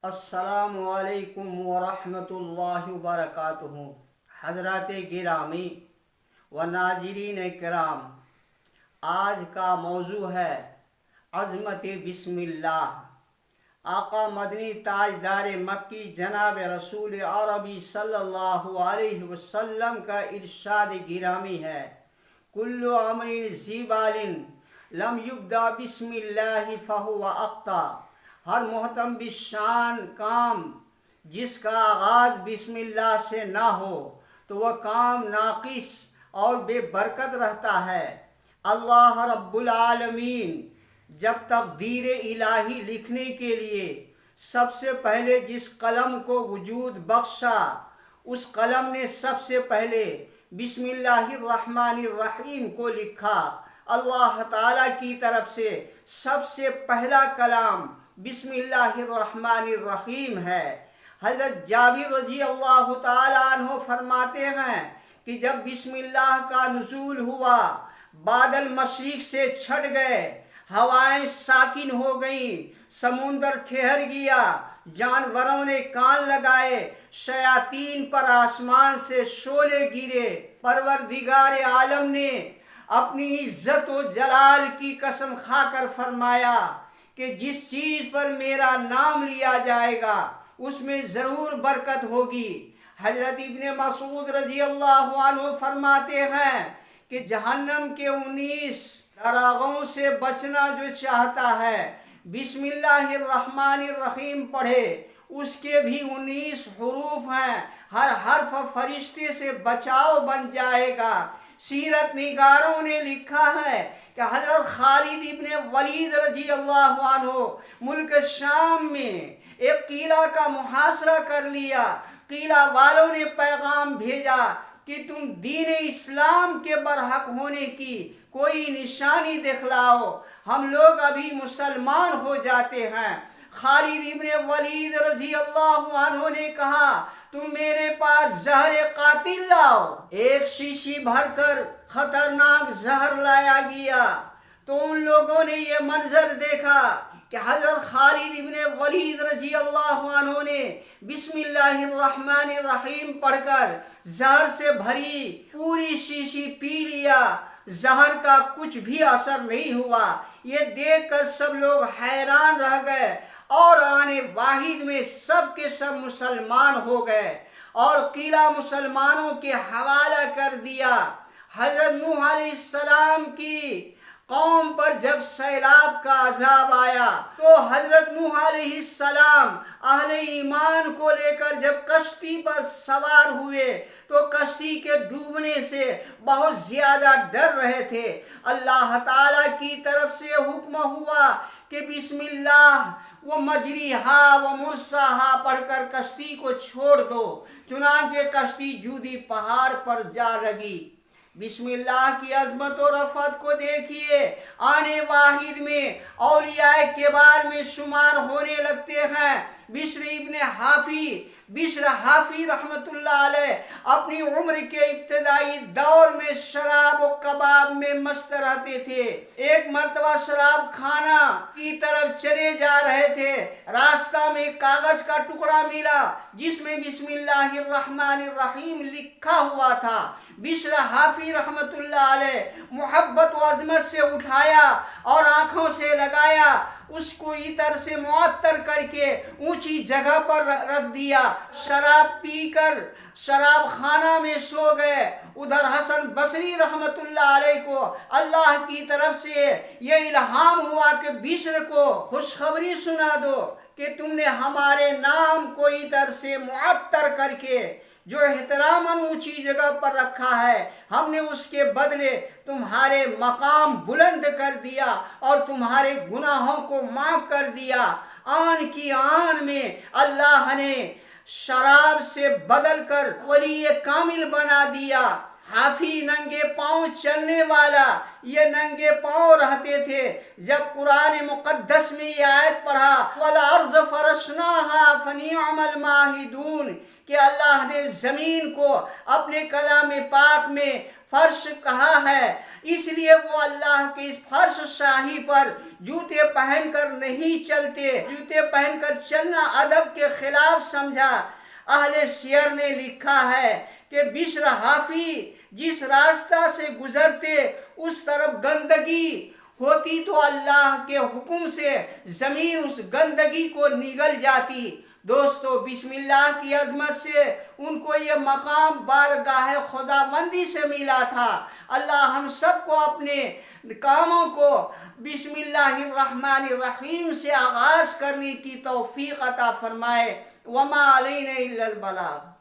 السلام علیکم ورحمۃ اللہ وبرکاتہ۔ حضرات گرامی و ناظرین کرام، آج کا موضوع ہے عظمت بسم اللہ۔ آقا مدنی تاجدار مکی جناب رسول عربی صلی اللہ علیہ وسلم کا ارشاد گرامی ہے، کل امر ذی بال لم یبدأ بسم اللہ فہو اخطا۔ ہر محتم بشان کام جس کا آغاز بسم اللہ سے نہ ہو تو وہ کام ناقص اور بے برکت رہتا ہے۔ اللہ رب العالمین جب تقدیر الہی لکھنے کے لیے سب سے پہلے جس قلم کو وجود بخشا، اس قلم نے سب سے پہلے بسم اللہ الرحمن الرحیم کو لکھا۔ اللہ تعالیٰ کی طرف سے سب سے پہلا کلام بسم اللہ الرحمن الرحیم ہے۔ حضرت جابر رضی اللہ تعالیٰ عنہ فرماتے ہیں کہ جب بسم اللہ کا نزول ہوا، بادل مشرق سے چھٹ گئے، ہوائیں ساکن ہو گئیں، سمندر ٹھہر گیا، جانوروں نے کان لگائے، شیاطین پر آسمان سے شعلے گرے۔ پروردگار عالم نے اپنی عزت و جلال کی قسم کھا کر فرمایا کہ جس چیز پر میرا نام لیا جائے گا اس میں ضرور برکت ہوگی۔ حضرت ابن مسعود رضی اللہ عنہ فرماتے ہیں کہ جہنم کے 19 دراغوں سے بچنا جو چاہتا ہے، بسم اللہ الرحمن الرحیم پڑھے، اس کے بھی 19 حروف ہیں، ہر حرف فرشتے سے بچاؤ بن جائے گا۔ سیرت نگاروں نے لکھا ہے کہ حضرت خالد ابن ولید رضی اللہ عنہ ملک شام میں ایک قلعہ کا محاصرہ کر لیا۔ قلعہ والوں نے پیغام بھیجا کہ تم دین اسلام کے برحق ہونے کی کوئی نشانی دکھلاؤ، ہم لوگ ابھی مسلمان ہو جاتے ہیں۔ خالد ابن ولید رضی اللہ عنہ نے کہا، تم میرے پاس زہر قاتل لاؤ۔ ایک شیشی بھر کر خطرناک زہر لایا گیا تو ان لوگوں نے یہ منظر دیکھا کہ حضرت خالد ابن ولید رضی اللہ عنہ نے بسم اللہ الرحمن الرحیم پڑھ کر زہر سے بھری پوری شیشی پی لیا، زہر کا کچھ بھی اثر نہیں ہوا۔ یہ دیکھ کر سب لوگ حیران رہ گئے اور آنے واحد میں سب کے سب مسلمان ہو گئے اور قلعہ مسلمانوں کے حوالہ کر دیا۔ حضرت نوح علیہ السلام کی قوم پر جب سیلاب کا عذاب آیا تو حضرت نوح علیہ السلام اہل ایمان کو لے کر جب کشتی پر سوار ہوئے تو کشتی کے ڈوبنے سے بہت زیادہ ڈر رہے تھے۔ اللہ تعالیٰ کی طرف سے حکم ہوا کہ بسم اللہ و مجریہا و مرساہا پڑھ کر کشتی کو چھوڑ دو، چنانچہ کشتی جودی پہاڑ پر جا لگی۔ بسم اللہ کی عظمت و رفعت کو دیکھیے، آنے واحد میں اولیاء کبار میں شمار ہونے لگتے ہیں۔ بشر حافی رحمت اللہ علیہ اپنی عمر کے ابتدائی دور میں شراب و کباب میں مست رہتے تھے۔ ایک مرتبہ شراب خانہ کی طرف چلے جا رہے تھے، راستہ میں کاغذ کا ٹکڑا ملا جس میں بسم اللہ الرحمن الرحیم لکھا ہوا تھا۔ بشر حافی رحمت اللہ علیہ محبت و عظمت سے اٹھایا اور آنکھوں سے لگایا، اس کو عطر سے معطر کر کے اونچی جگہ پر رکھ دیا۔ شراب پی کر شراب خانہ میں سو گئے۔ ادھر حسن بصری رحمت اللہ علیہ کو اللہ کی طرف سے یہ الہام ہوا کہ بشر کو خوشخبری سنا دو کہ تم نے ہمارے نام کو عطر سے معطر کر کے جو احتراماً اونچی جگہ پر رکھا ہے، ہم نے اس کے بدلے تمہارے مقام بلند کر دیا اور تمہارے گناہوں کو معاف کر دیا۔ آن کی آن میں اللہ نے شراب سے بدل کر ولی کامل بنا دیا۔ حافی ننگے پاؤں چلنے والا، یہ ننگے پاؤں رہتے تھے۔ جب قرآن مقدس میں یہ آیت پڑھا وَالْأَرْضَ فَرَشْنَاهَا فَنِعْمَ الْمَاهِدُونَ کہ اللہ نے زمین کو اپنے کلام پاک میں فرش کہا ہے، اس لیے وہ اللہ کے اس فرش شاہی پر جوتے پہن کر نہیں چلتے. جوتے پہن کر چلنا ادب کے خلاف سمجھا. اہل سیر نے لکھا ہے کہ بشر حافی جس راستہ سے گزرتے اس طرف گندگی ہوتی تو اللہ کے حکم سے زمین اس گندگی کو نگل جاتی. دوستو بسم اللہ کی عظمت سے ان کو یہ مقام بارگاہ خدا مندی سے ملا تھا. اللہ ہم سب کو اپنے کاموں کو بسم اللہ الرحمن الرحیم سے آغاز کرنے کی توفیق عطا فرمائے. وما علینا الا البلاغ.